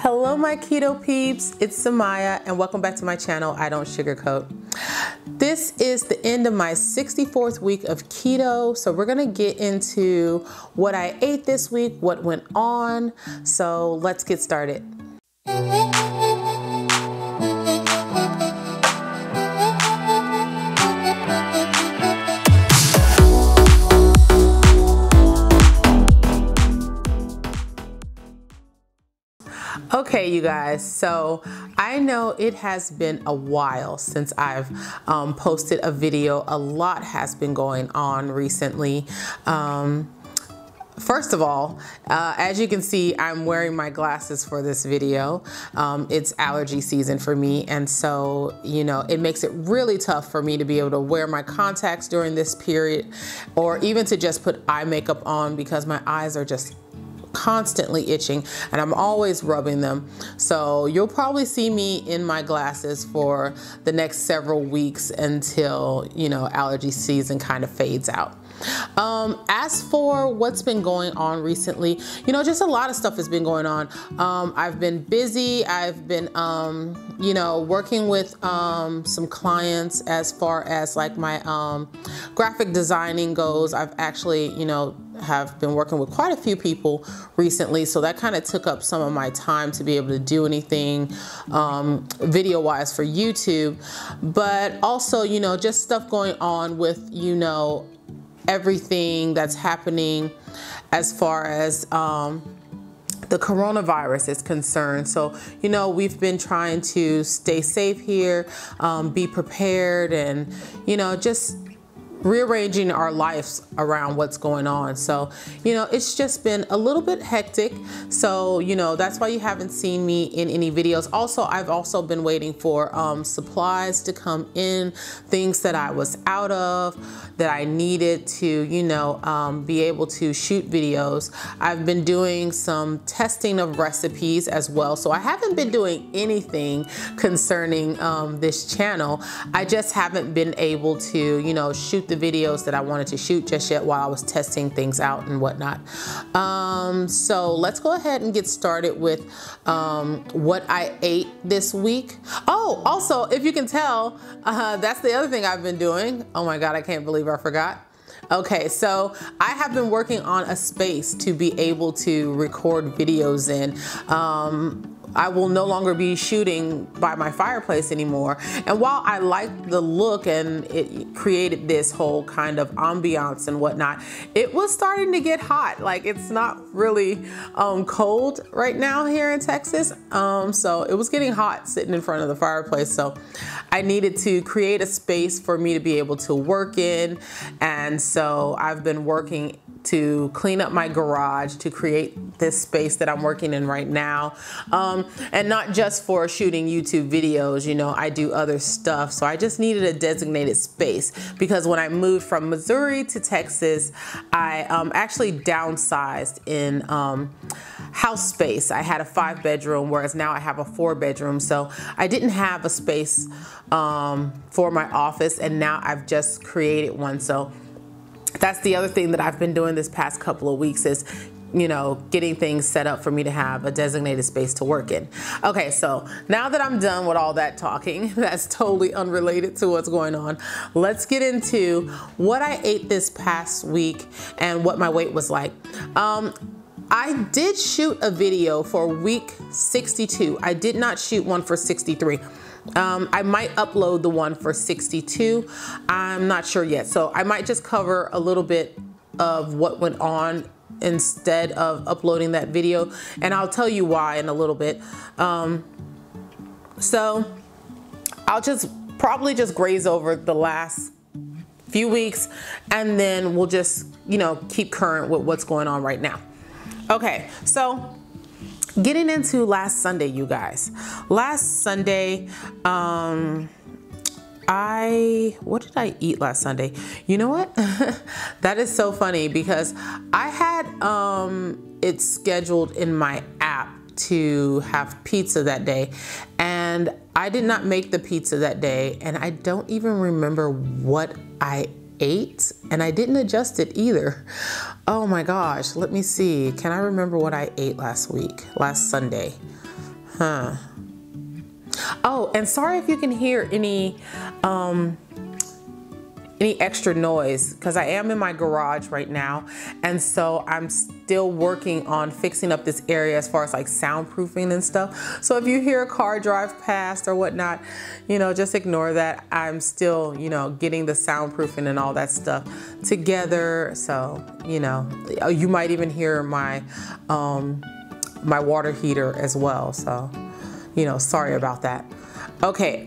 Hello my keto peeps, it's Samaya and welcome back to my channel, I Don't Sugarcoat. This is the end of my 64th week of keto, so we're gonna get into what I ate this week, what went on, so let's get started. Okay, you guys, so I know it has been a while since I've posted a video. A lot has been going on recently. First of all, as you can see, I'm wearing my glasses for this video. It's allergy season for me, and so, you know, it makes it really tough for me to be able to wear my contacts during this period, or even to just put eye makeup on because my eyes are just constantly itching and I'm always rubbing them. So you'll probably see me in my glasses for the next several weeks until, you know, allergy season kind of fades out. As for what's been going on recently, you know, just a lot of stuff has been going on. I've been busy. I've been, you know, working with some clients as far as like my graphic designing goes. I've actually, you know, have been working with quite a few people recently, so that kind of took up some of my time to be able to do anything video wise for YouTube, but also, you know, just stuff going on with, you know, everything that's happening as far as the coronavirus is concerned. So, you know, we've been trying to stay safe here, be prepared, and, you know, just rearranging our lives around what's going on. So, you know, it's just been a little bit hectic. So, you know, that's why you haven't seen me in any videos. Also, I've also been waiting for supplies to come in, things that I was out of, that I needed to, you know, be able to shoot videos. I've been doing some testing of recipes as well. So I haven't been doing anything concerning this channel. I just haven't been able to, you know, shoot the videos that I wanted to shoot just yet while I was testing things out and whatnot. So let's go ahead and get started with what I ate this week. Oh, also, if you can tell, that's the other thing I've been doing. Oh my God, I can't believe I forgot. Okay, so I have been working on a space to be able to record videos in. I will no longer be shooting by my fireplace anymore. And while I like the look and it created this whole kind of ambiance and whatnot, it was starting to get hot. Like, it's not really cold right now here in Texas. So it was getting hot sitting in front of the fireplace. So I needed to create a space for me to be able to work in. And so I've been working to clean up my garage to create this space that I'm working in right now. And not just for shooting YouTube videos, you know, I do other stuff. So I just needed a designated space because when I moved from Missouri to Texas, I actually downsized in house space. I had a 5-bedroom, whereas now I have a 4-bedroom. So I didn't have a space for my office, and now I've just created one. So that's the other thing that I've been doing this past couple of weeks is, you know, getting things set up for me to have a designated space to work in. Okay, so now that I'm done with all that talking, that's totally unrelated to what's going on, let's get into what I ate this past week and what my weight was like. I did shoot a video for week 62. I did not shoot one for 63. I might upload the one for 62. I'm not sure yet. So I might just cover a little bit of what went on instead of uploading that video. And I'll tell you why in a little bit. So I'll probably just graze over the last few weeks, and then we'll just, you know, keep current with what's going on right now. Okay, so getting into last Sunday, you guys. Last Sunday, what did I eat last Sunday? You know what? That is so funny because I had it scheduled in my app to have pizza that day, and I did not make the pizza that day, and I don't even remember what I ate, and I didn't adjust it either. Oh my gosh, let me see. Can I remember what I ate last Sunday? Oh, and sorry if you can hear any extra noise, because I am in my garage right now, and so I'm still working on fixing up this area as far as like soundproofing and stuff. So if you hear a car drive past or whatnot, you know, just ignore that. I'm still, you know, getting the soundproofing and all that stuff together. So, you know, you might even hear my my water heater as well. So, you know, sorry about that. Okay,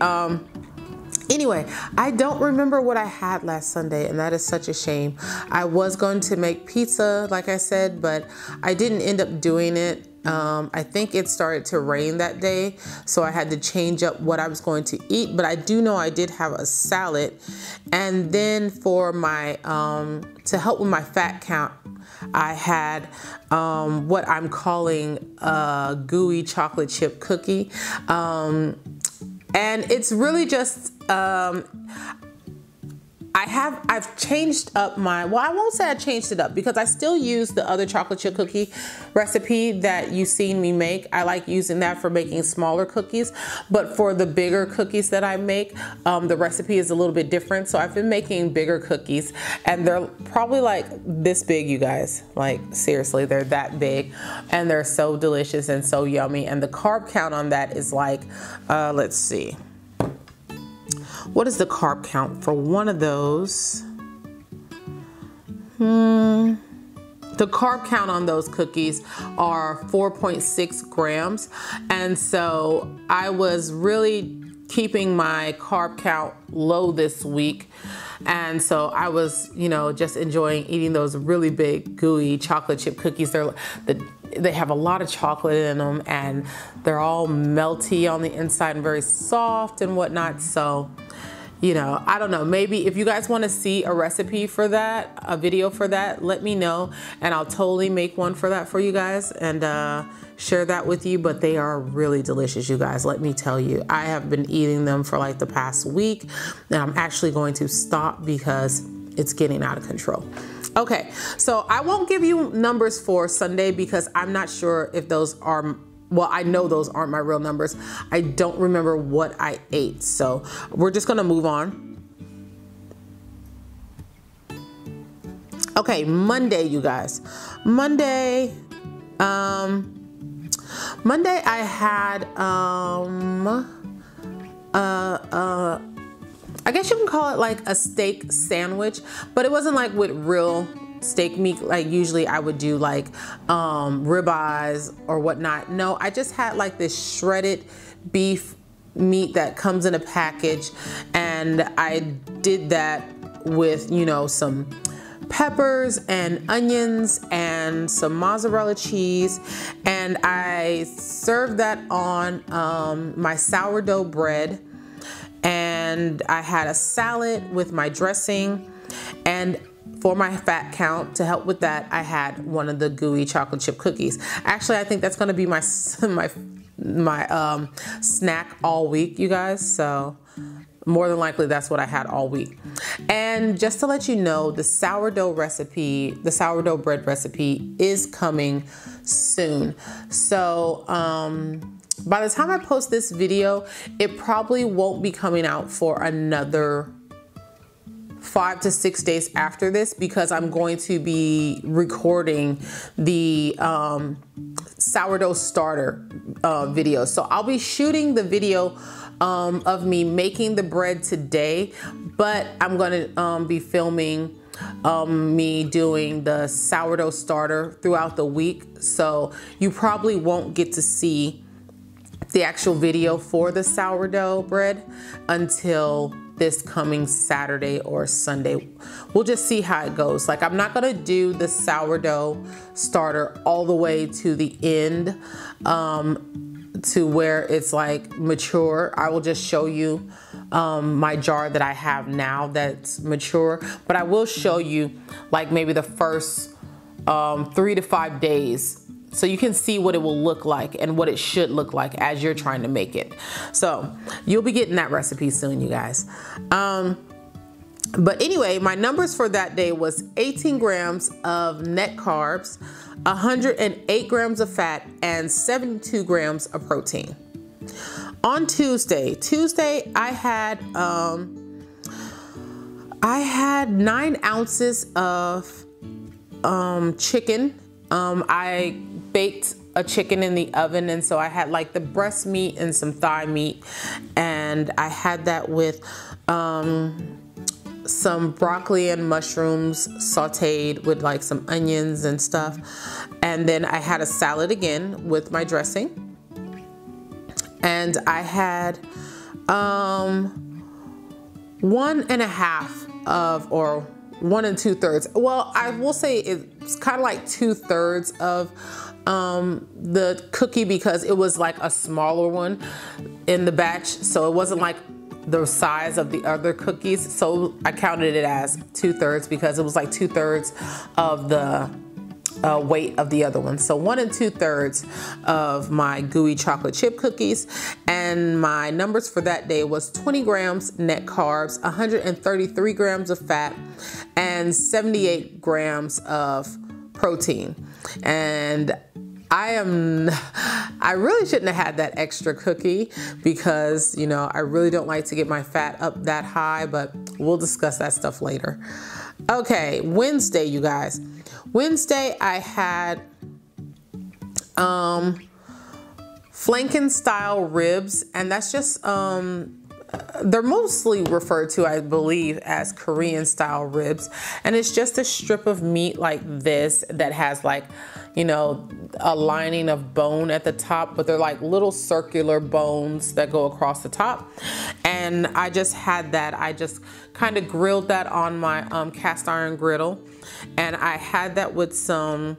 anyway, I don't remember what I had last Sunday, and that is such a shame. I was going to make pizza, like I said, but I didn't end up doing it. I think it started to rain that day, so I had to change up what I was going to eat, but I do know I did have a salad. And then for my, to help with my fat count, I had what I'm calling a gooey chocolate chip cookie. And it's really just, I've changed up my, well, I won't say I changed it up, because I still use the other chocolate chip cookie recipe that you've seen me make. I like using that for making smaller cookies, but for the bigger cookies that I make, the recipe is a little bit different. So I've been making bigger cookies, and they're probably like this big, you guys. Like seriously, they're that big, and they're so delicious and so yummy. And the carb count on that is like, let's see. What is the carb count for one of those? The carb count on those cookies are 4.6 grams. And so I was really keeping my carb count low this week. And so I was, you know, just enjoying eating those really big gooey chocolate chip cookies. They have a lot of chocolate in them, and they're all melty on the inside and very soft and whatnot. So, you know, I don't know, maybe if you guys want to see a recipe for that, a video for that, let me know, and I'll totally make one for that for you guys and share that with you. But they are really delicious, you guys, let me tell you. I have been eating them for like the past week, and I'm actually going to stop because it's getting out of control. Okay, so I won't give you numbers for Sunday because I'm not sure if those are, well, I know those aren't my real numbers. I don't remember what I ate. So we're just gonna move on. Okay, Monday, you guys. Monday I had, I guess you can call it like a steak sandwich, but it wasn't like with real steak meat like usually I would do, like ribeyes or whatnot. No, I just had like this shredded beef meat that comes in a package, and I did that with, you know, some peppers and onions and some mozzarella cheese, and I served that on my sourdough bread. And I had a salad with my dressing, and for my fat count, to help with that, I had one of the gooey chocolate chip cookies. Actually, I think that's gonna be my snack all week, you guys. So more than likely, that's what I had all week. And just to let you know, the sourdough recipe, the sourdough bread recipe is coming soon. So, by the time I post this video, it probably won't be coming out for another 5 to 6 days after this, because I'm going to be recording the sourdough starter video. So I'll be shooting the video of me making the bread today, but I'm going to be filming me doing the sourdough starter throughout the week. So you probably won't get to see the actual video for the sourdough bread until this coming Saturday or Sunday. We'll just see how it goes. Like, I'm not gonna do the sourdough starter all the way to the end to where it's like mature. I will just show you my jar that I have now that's mature, but I will show you like maybe the first 3 to 5 days, so you can see what it will look like and what it should look like as you're trying to make it. So you'll be getting that recipe soon, you guys. But anyway, my numbers for that day was 18 grams of net carbs, 108 grams of fat, and 72 grams of protein. On Tuesday I had 9 ounces of chicken. I baked a chicken in the oven, and so I had like the breast meat and some thigh meat, and I had that with some broccoli and mushrooms sauteed with like some onions and stuff. And then I had a salad again with my dressing. And I had 1.5 of, or 1 2/3. Well, I will say it's kind of like 2/3 of the cookie, because it was like a smaller one in the batch. So it wasn't like the size of the other cookies. So I counted it as 2/3 because it was like 2/3 of the weight of the other one. So 1 2/3 of my gooey chocolate chip cookies. And my numbers for that day was 20 grams net carbs, 133 grams of fat, and 78 grams of protein. And I really shouldn't have had that extra cookie, because, you know, I really don't like to get my fat up that high, but we'll discuss that stuff later. Okay, Wednesday, you guys. Wednesday, I had flanken style ribs, and that's just, they're mostly referred to, I believe, as Korean style ribs. And it's just a strip of meat like this that has like, you know, a lining of bone at the top, but they're like little circular bones that go across the top. And I just had that. I just kind of grilled that on my cast iron griddle. And I had that with some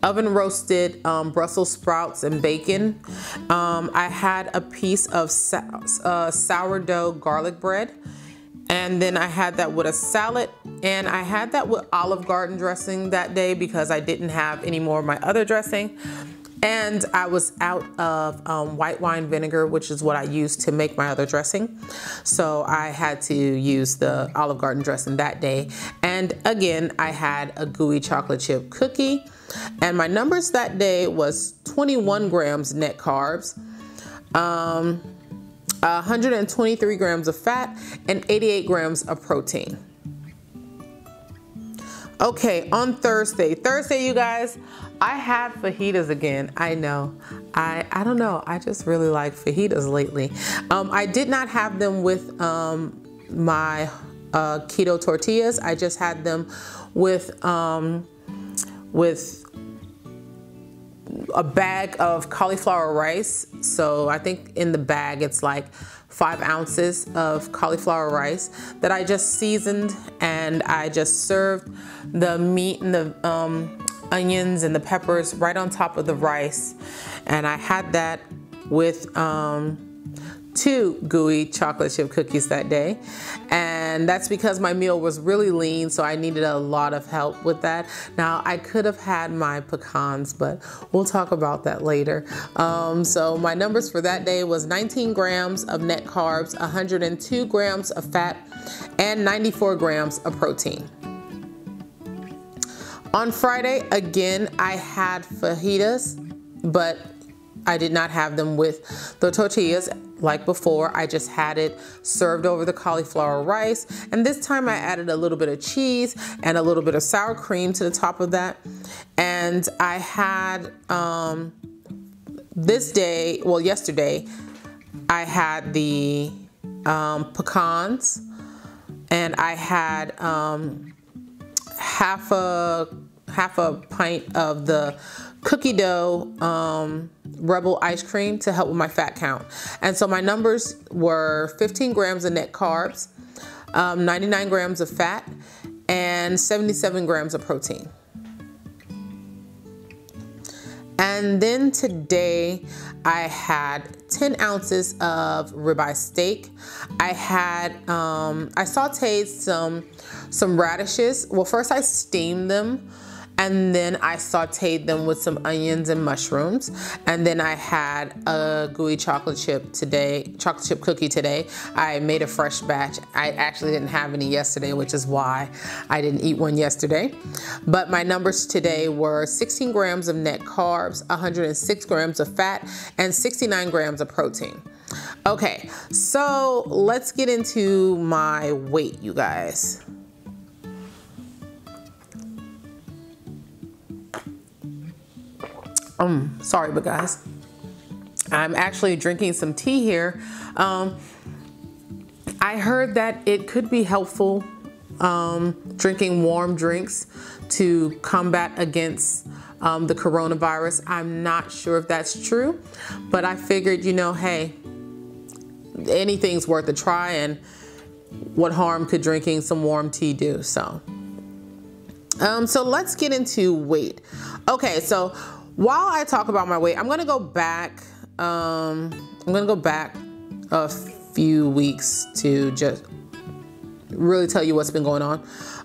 oven roasted Brussels sprouts and bacon. I had a piece of sourdough garlic bread. And then I had that with a salad, and I had that with Olive Garden dressing that day because I didn't have any more of my other dressing. And I was out of white wine vinegar, which is what I used to make my other dressing. So I had to use the Olive Garden dressing that day. And again, I had a gooey chocolate chip cookie. And my numbers that day was 21 grams net carbs, 123 grams of fat, and 88 grams of protein. Okay, on Thursday, you guys, I had fajitas again. I know, I don't know, I just really like fajitas lately. I did not have them with my keto tortillas. I just had them with a bag of cauliflower rice. So I think in the bag it's like 5 ounces of cauliflower rice that I just seasoned, and I just served the meat and the onions and the peppers right on top of the rice. And I had that with 2 gooey chocolate chip cookies that day. And that's because my meal was really lean, so I needed a lot of help with that. Now, I could have had my pecans, but we'll talk about that later. So my numbers for that day was 19 grams of net carbs, 102 grams of fat, and 94 grams of protein. On Friday, again, I had fajitas, but I did not have them with the tortillas like before. I just had it served over the cauliflower rice. And this time I added a little bit of cheese and a little bit of sour cream to the top of that. And I had yesterday, I had the pecans, and I had half a pint of the cookie dough Rebel ice cream to help with my fat count. And so my numbers were 15 grams of net carbs, 99 grams of fat, and 77 grams of protein. And then today I had 10 ounces of ribeye steak. I had, I sauteed some radishes. Well, first I steamed them, and then I sauteed them with some onions and mushrooms. And then I had a gooey chocolate chip cookie today. I made a fresh batch. I actually didn't have any yesterday, which is why I didn't eat one yesterday. But my numbers today were 16 grams of net carbs, 106 grams of fat, and 69 grams of protein. Okay, so let's get into my weight, you guys. Sorry, but guys, I'm actually drinking some tea here. I heard that it could be helpful drinking warm drinks to combat against the coronavirus. I'm not sure if that's true, but I figured, you know, hey, anything's worth a try, and what harm could drinking some warm tea do? So let's get into weight. Okay, so while I talk about my weight, I'm gonna go back. I'm gonna go back a few weeks to just really tell you what's been going on.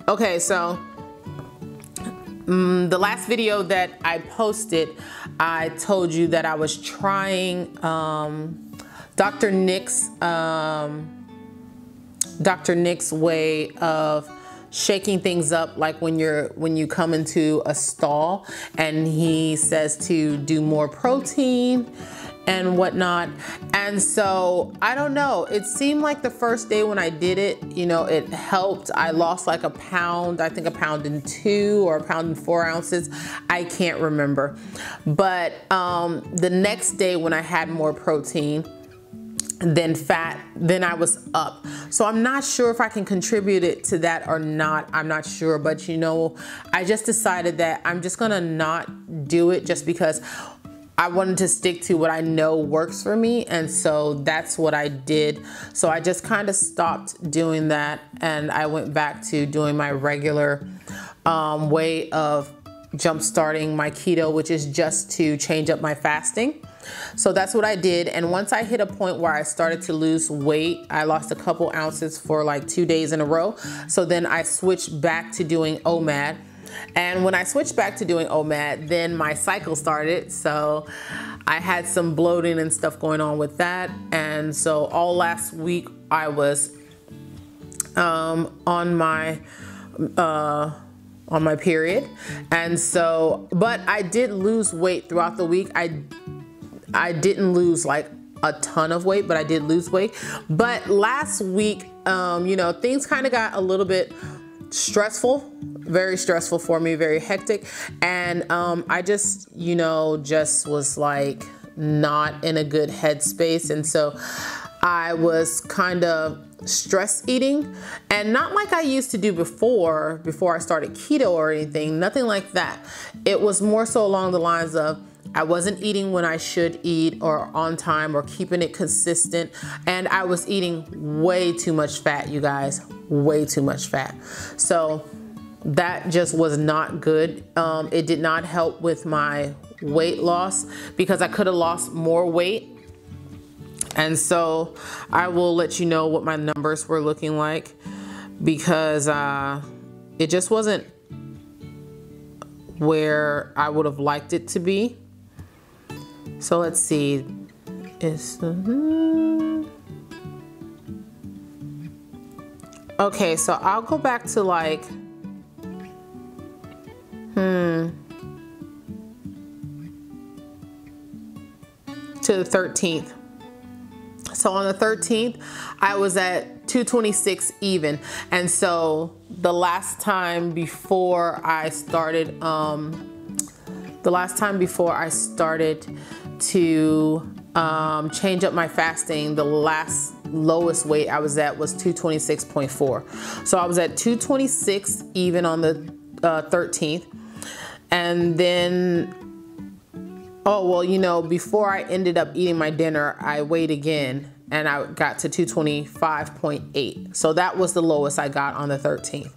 Okay, so the last video that I posted, I told you that I was trying Dr. Nick's way of shaking things up, like when you come into a stall and he says to do more protein and whatnot. And so I don't know, it seemed like the first day when I did it, you know, it helped. I lost like a pound, I think 1.2 pounds or 1.4 ounces. I can't remember. But the next day when I had more protein than fat, then I was up. So I'm not sure if I can contribute it to that or not. I'm not sure, but you know, I just decided that I'm just gonna not do it just because I wanted to stick to what I know works for me. And so that's what I did. So I just kind of stopped doing that, and I went back to doing my regular way of jump starting my keto, which is just to change up my fasting. So that's what I did. And once I hit a point where I started to lose weight, I lost a couple ounces for like 2 days in a row. So then I switched back to doing OMAD. And when I switched back to doing OMAD, then my cycle started. So I had some bloating and stuff going on with that. And so all last week I was on my period. And so, but I did lose weight throughout the week. I didn't lose like a ton of weight, but I did lose weight. But last week, you know, things kind of got a little bit stressful, very stressful for me, very hectic. And I just, you know, just was like not in a good headspace. And so I was kind of stress eating, and not like I used to do before I started keto or anything, nothing like that. It was more so along the lines of I wasn't eating when I should eat or on time or keeping it consistent. And I was eating way too much fat, you guys, way too much fat. So that just was not good. It did not help with my weight loss because I could have lost more weight. And so I will let you know what my numbers were looking like, because it just wasn't where I would have liked it to be. So let's see. Okay, so I'll go back to like, to the 13th. So on the 13th, I was at 226 even. And so the last time before I started, to change up my fasting, the last lowest weight I was at was 226.4. So I was at 226 even on the 13th. And then, oh, well, you know, before I ended up eating my dinner, I weighed again and I got to 225.8. So that was the lowest I got on the 13th.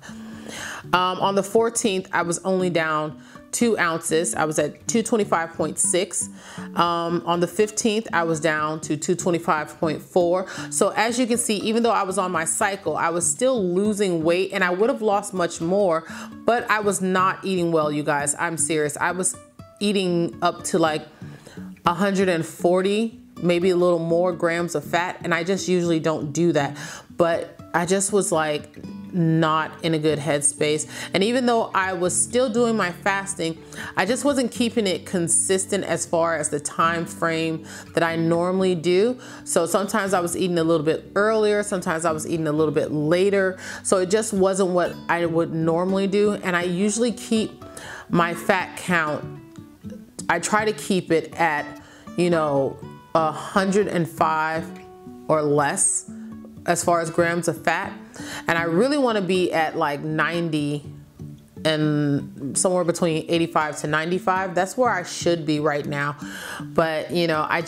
On the 14th, I was only down 2 ounces. I was at 225.6. On the 15th, I was down to 225.4. So as you can see, even though I was on my cycle, I was still losing weight, and I would have lost much more, but I was not eating well, you guys. I'm serious. I was eating up to like 140, maybe a little more grams of fat, and I just usually don't do that. But I just was like not in a good headspace. And even though I was still doing my fasting, I just wasn't keeping it consistent as far as the time frame that I normally do. So sometimes I was eating a little bit earlier, sometimes I was eating a little bit later. So it just wasn't what I would normally do. And I usually keep my fat count, I try to keep it at, 105 or less as far as grams of fat. And I really want to be at like 90 and somewhere between 85 to 95. That's where I should be right now. But I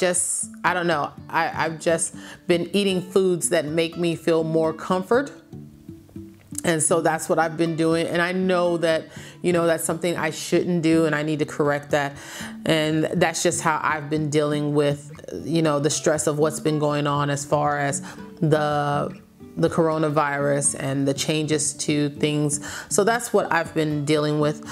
don't know. I've just been eating foods that make me feel more comfort. And so that's what I've been doing. And I know that, that's something I shouldn't do, and I need to correct that. And that's just how I've been dealing with, the stress of what's been going on as far as the coronavirus and the changes to things. So that's what I've been dealing with.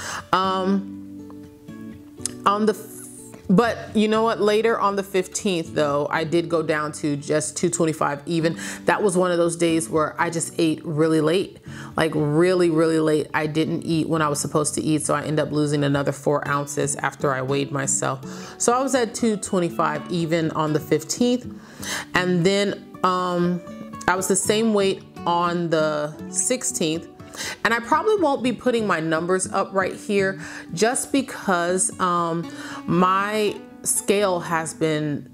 But you know what, later on the 15th though, I did go down to just 225 even. That was one of those days where I just ate really late, like really, really late. I didn't eat when I was supposed to eat. So I ended up losing another 4 ounces after I weighed myself. So I was at 225 even on the 15th. And then I was the same weight on the 16th. And I probably won't be putting my numbers up right here just because my scale has been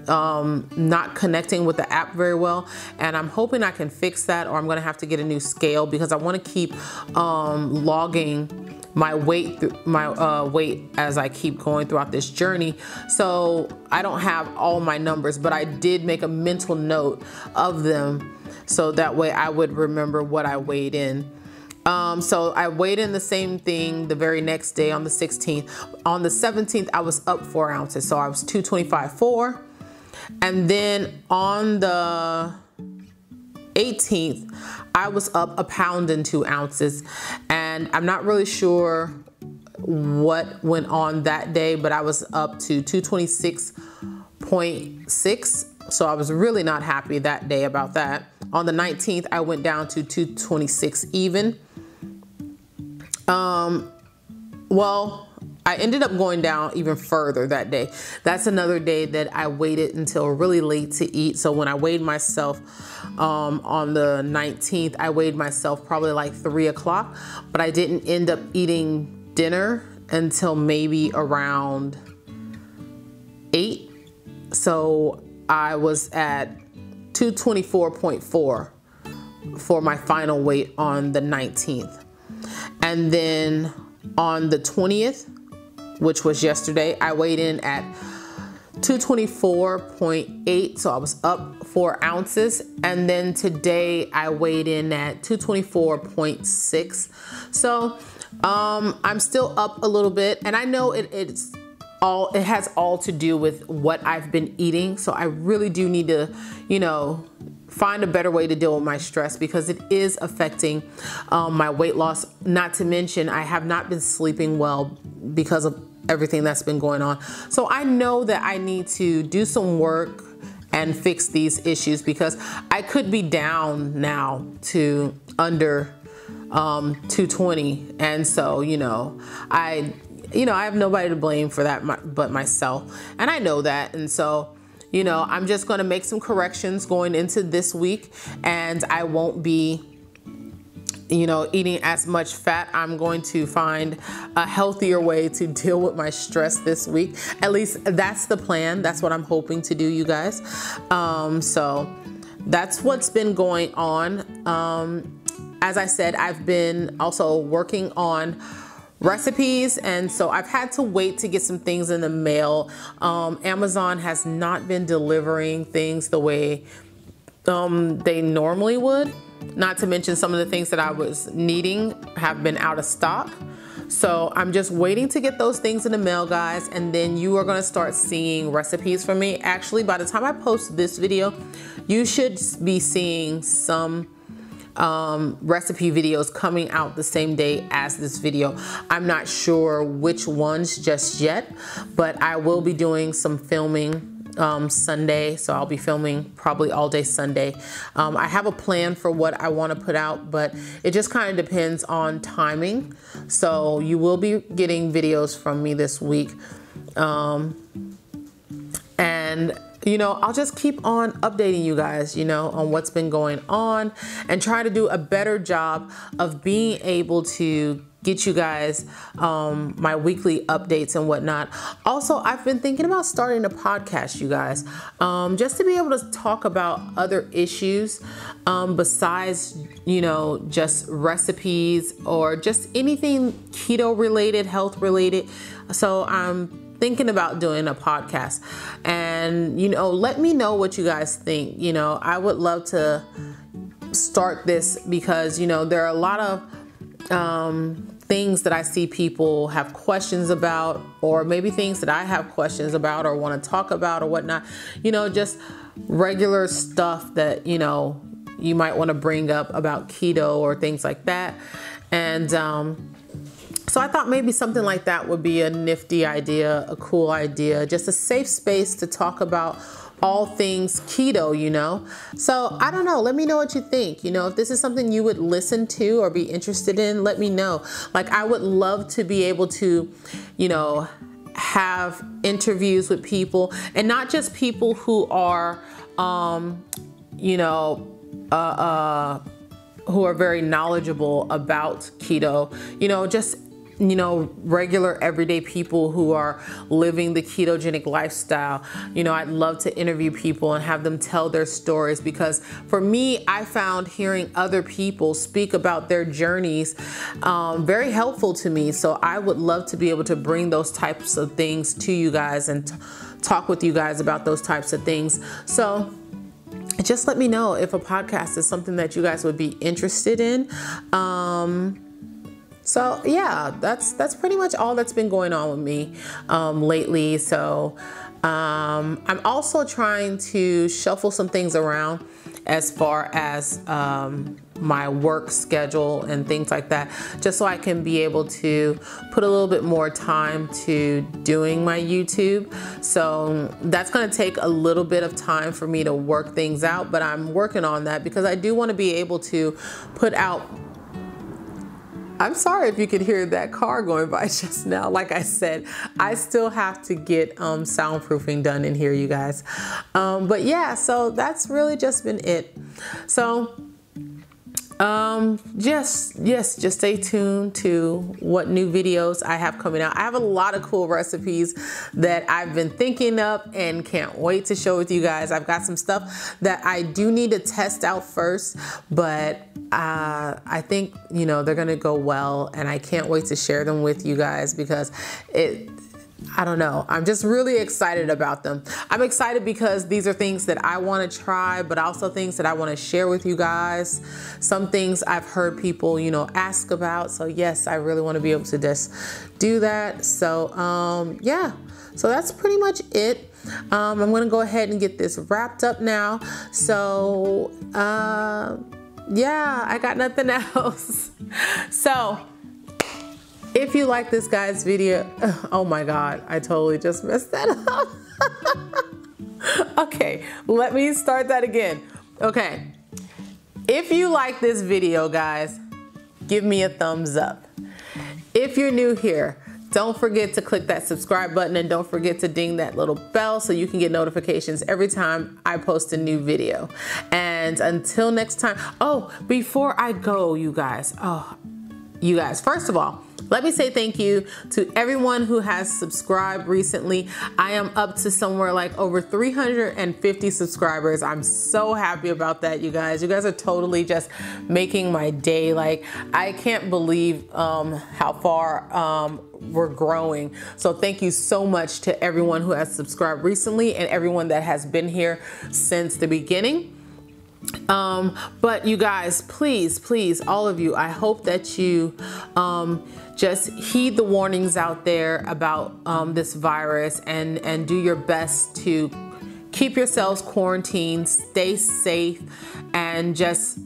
not connecting with the app very well, and I'm hoping I can fix that, or I'm gonna have to get a new scale because I want to keep logging my weight as I keep going throughout this journey. So I don't have all my numbers, but I did make a mental note of them so that way I would remember what I weighed in. So I weighed in the same thing the very next day on the 16th. On the 17th, I was up 4 ounces. So I was 225.4. And then on the 18th, I was up 1 pound and 2 ounces. And I'm not really sure what went on that day, but I was up to 226.6. So I was really not happy that day about that. On the 19th, I went down to 226 even. Well, I ended up going down even further that day. That's another day that I waited until really late to eat. So when I weighed myself on the 19th, I weighed myself probably like 3 o'clock, but I didn't end up eating dinner until maybe around 8. So I was at 224.4 for my final weight on the 19th. And then on the 20th, which was yesterday, I weighed in at 224.8. So I was up 4 ounces. And then today I weighed in at 224.6. So I'm still up a little bit. And I know it has all to do with what I've been eating. So I really do need to, find a better way to deal with my stress because it is affecting my weight loss. Not to mention, I have not been sleeping well because of everything that's been going on. So I know that I need to do some work and fix these issues because I could be down now to under 220. And so, I have nobody to blame for that but myself. And I know that. And so, I'm just going to make some corrections going into this week, and I won't be, eating as much fat. I'm going to find a healthier way to deal with my stress this week. At least that's the plan. That's what I'm hoping to do, you guys. So that's what's been going on. As I said, I've been also working on recipes, and so I've had to wait to get some things in the mail. Amazon has not been delivering things the way they normally would, Not to mention some of the things that I was needing have been out of stock. So I'm just waiting to get those things in the mail, guys, and then you are gonna start seeing recipes from me. Actually, by the time I post this video, you should be seeing some recipe videos coming out the same day as this video. I'm not sure which ones just yet, but I will be doing some filming Sunday, so I'll be filming probably all day Sunday. I have a plan for what I want to put out, but it just kind of depends on timing. So you will be getting videos from me this week. And you know, I'll just keep on updating you guys, you know, on what's been going on and try to do a better job of being able to get you guys my weekly updates and whatnot. Also, I've been thinking about starting a podcast, you guys, just to be able to talk about other issues besides, you know, just recipes or just anything keto related, health related. So I'm thinking about doing a podcast, and you know, let me know what you guys think. You know, I would love to start this because, you know, there are a lot of things that I see people have questions about, or maybe things that I have questions about or want to talk about or whatnot. You know, just regular stuff that, you know, you might want to bring up about keto or things like that. And so I thought maybe something like that would be a nifty idea, a cool idea, just a safe space to talk about all things keto, you know. So I don't know, let me know what you think. You know, if this is something you would listen to or be interested in, let me know. Like, I would love to be able to, you know, have interviews with people, and not just people who are, you know, who are very knowledgeable about keto, you know, just, you know, regular everyday people who are living the ketogenic lifestyle. You know, I'd love to interview people and have them tell their stories, because for me, I found hearing other people speak about their journeys very helpful to me. So I would love to be able to bring those types of things to you guys and talk with you guys about those types of things. So just let me know if a podcast is something that you guys would be interested in. So yeah, that's pretty much all that's been going on with me lately. So I'm also trying to shuffle some things around as far as my work schedule and things like that, just so I can be able to put a little bit more time to doing my YouTube. So that's going to take a little bit of time for me to work things out, but I'm working on that because I do want to be able to put out. I'm sorry if you could hear that car going by just now. Like I said, I still have to get soundproofing done in here, you guys. But yeah, so that's really just been it. So just stay tuned to what new videos I have coming out. I have a lot of cool recipes that I've been thinking up and can't wait to share with you guys. I've got some stuff that I do need to test out first, but I think, you know, they're gonna go well, and I can't wait to share them with you guys because I don't know, I'm just really excited about them. I'm excited because these are things that I want to try, but also things that I want to share with you guys. Some things I've heard people, you know, ask about. So yes, I really want to be able to just do that. So yeah, so that's pretty much it. I'm going to go ahead and get this wrapped up now. So yeah, I got nothing else. So if you like this guy's video, oh my God, I totally just messed that up. Okay, let me start that again. Okay, if you like this video, guys, give me a thumbs up. If you're new here, don't forget to click that subscribe button, and don't forget to ding that little bell so you can get notifications every time I post a new video. And until next time, oh, before I go, you guys, first of all, let me say thank you to everyone who has subscribed recently. I am up to somewhere like over 350 subscribers. I'm so happy about that, you guys. You guys are totally just making my day. Like, I can't believe how far we're growing. So thank you so much to everyone who has subscribed recently and everyone that has been here since the beginning. But you guys, please, all of you, I hope that you just heed the warnings out there about this virus and do your best to keep yourselves quarantined, stay safe, and just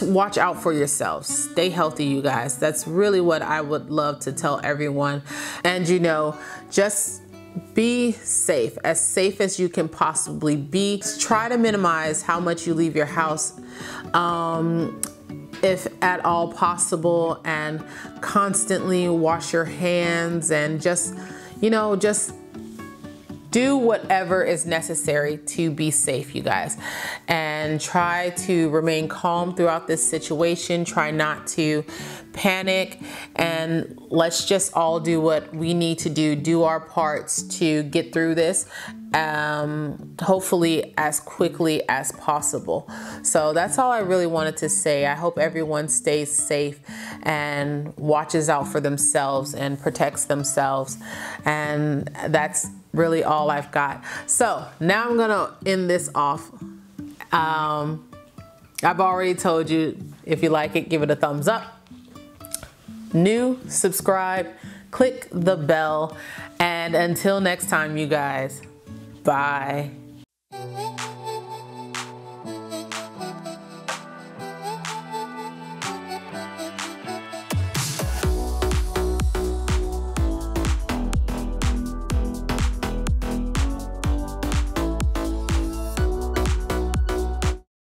watch out for yourselves. Stay healthy, you guys. That's really what I would love to tell everyone. And you know, just be safe as you can possibly be. Try to minimize how much you leave your house, if at all possible, and constantly wash your hands and just, you know, just do whatever is necessary to be safe, you guys. And try to remain calm throughout this situation. Try not to panic, and let's just all do what we need to do our parts to get through this, hopefully as quickly as possible. So that's all I really wanted to say. I hope everyone stays safe and watches out for themselves and protects themselves. And that's really all I've got. So now I'm gonna end this off. I've already told you, if you like it, give it a thumbs up. New, subscribe, click the bell, and until next time, you guys, bye.